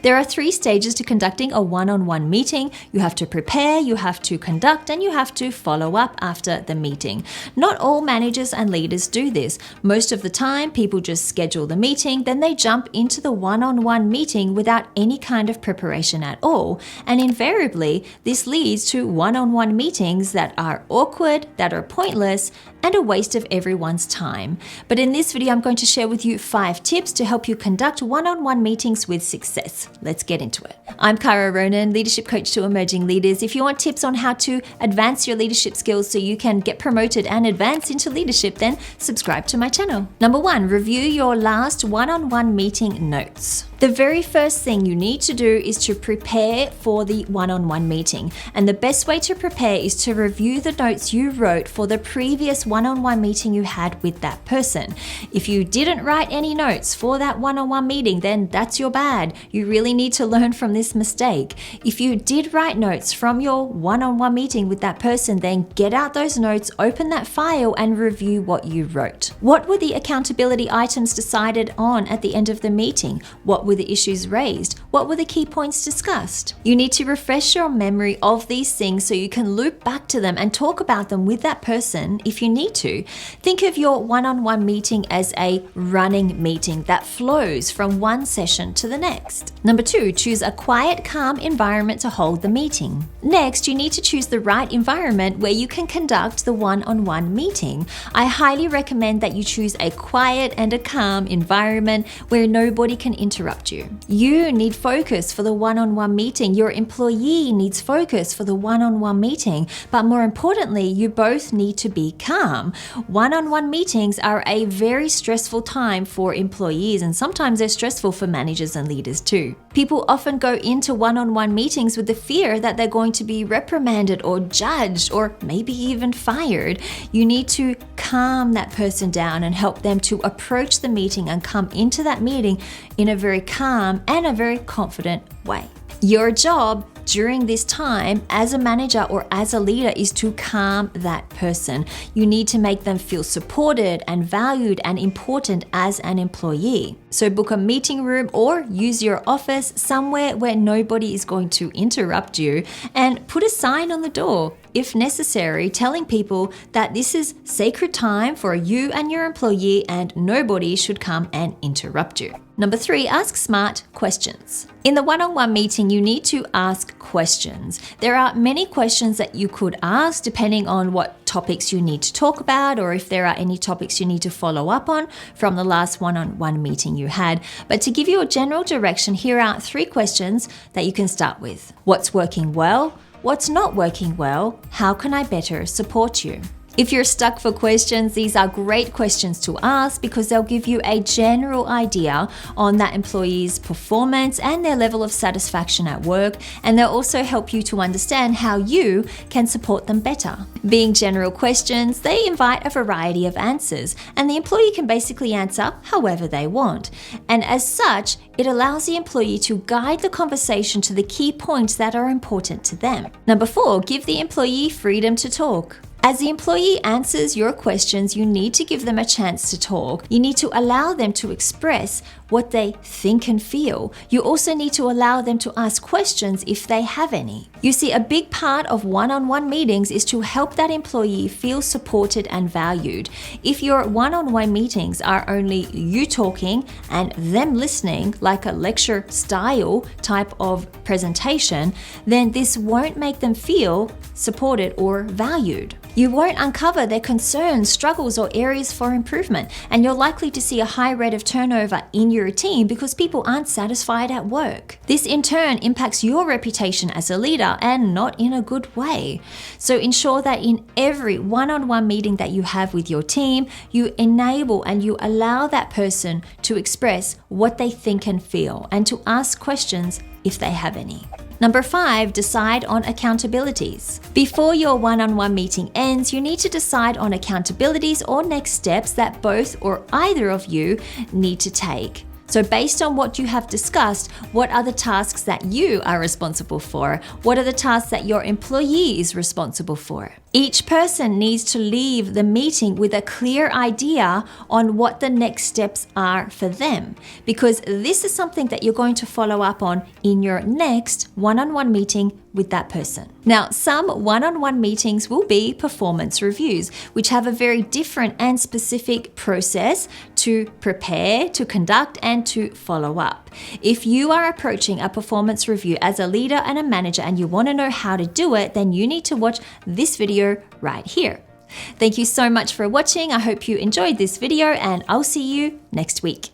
There are 3 stages to conducting a one-on-one meeting. You have to prepare, you have to conduct, and you have to follow up after the meeting. Not all managers and leaders do this. Most of the time, people just schedule the meeting, then they jump into the one-on-one meeting without any kind of preparation at all. And invariably, this leads to one-on-one meetings that are awkward, that are pointless, and a waste of everyone's time. But in this video, I'm going to share with you 5 tips to help you conduct one-on-one meetings with success. Let's get into it. I'm Cara Ronan, leadership coach to emerging leaders. If you want tips on how to advance your leadership skills so you can get promoted and advance into leadership, then subscribe to my channel. Number 1, review your last one-on-one meeting notes. The very first thing you need to do is to prepare for the one-on-one meeting. And the best way to prepare is to review the notes you wrote for the previous one-on-one meeting you had with that person. If you didn't write any notes for that one-on-one meeting, then that's your bad. You really need to learn from this mistake. If you did write notes from your one-on-one meeting with that person, then get out those notes, open that file, and review what you wrote. What were the accountability items decided on at the end of the meeting? What were the issues raised? What were the key points discussed? You need to refresh your memory of these things so you can loop back to them and talk about them with that person if you need to. Think of your one-on-one meeting as a running meeting that flows from one session to the next. Number 2, choose a quiet, calm environment to hold the meeting. Next, you need to choose the right environment where you can conduct the one-on-one meeting. I highly recommend that you choose a quiet and a calm environment where nobody can interrupt you. You need focus for the one-on-one meeting. Your employee needs focus for the one-on-one meeting. But more importantly, you both need to be calm. One-on-one meetings are a very stressful time for employees, and sometimes they're stressful for managers and leaders too. People often go into one-on-one meetings with the fear that they're going to be reprimanded or judged or maybe even fired. You need to calm that person down and help them to approach the meeting and come into that meeting in a very calm and a very confident way. Your job during this time as a manager or as a leader is to calm that person. You need to make them feel supported and valued and important as an employee. So book a meeting room or use your office somewhere where nobody is going to interrupt you, and put a sign on the door, if necessary, telling people that this is sacred time for you and your employee and nobody should come and interrupt you. Number 3, ask smart questions. In the one-on-one meeting, you need to ask questions. There are many questions that you could ask depending on what topics you need to talk about, or if there are any topics you need to follow up on from the last one-on-one meeting you had. But to give you a general direction, here are 3 questions that you can start with. What's working well? What's not working well? How can I better support you? If you're stuck for questions, these are great questions to ask because they'll give you a general idea on that employee's performance and their level of satisfaction at work, and they'll also help you to understand how you can support them better. Being general questions, they invite a variety of answers, and the employee can basically answer however they want. And as such, it allows the employee to guide the conversation to the key points that are important to them. Number 4, give the employee freedom to talk. As the employee answers your questions, you need to give them a chance to talk. You need to allow them to express what they think and feel. You also need to allow them to ask questions if they have any. You see, a big part of one-on-one meetings is to help that employee feel supported and valued. If your one-on-one meetings are only you talking and them listening, like a lecture style type of presentation, then this won't make them feel supported or valued. You won't uncover their concerns, struggles, or areas for improvement, and you're likely to see a high rate of turnover in your team because people aren't satisfied at work. This in turn impacts your reputation as a leader, and not in a good way. So ensure that in every one-on-one meeting that you have with your team, you enable and you allow that person to express what they think and feel, and to ask questions if they have any. Number 5, decide on accountabilities. Before your one-on-one meeting ends, you need to decide on accountabilities or next steps that both or either of you need to take. So based on what you have discussed, what are the tasks that you are responsible for? What are the tasks that your employee is responsible for? Each person needs to leave the meeting with a clear idea on what the next steps are for them, because this is something that you're going to follow up on in your next one-on-one meeting with that person. Now, some one-on-one meetings will be performance reviews, which have a very different and specific process to prepare, to conduct, and to follow up. If you are approaching a performance review as a leader and a manager and you want to know how to do it, then you need to watch this video right here. Thank you so much for watching. I hope you enjoyed this video, and I'll see you next week.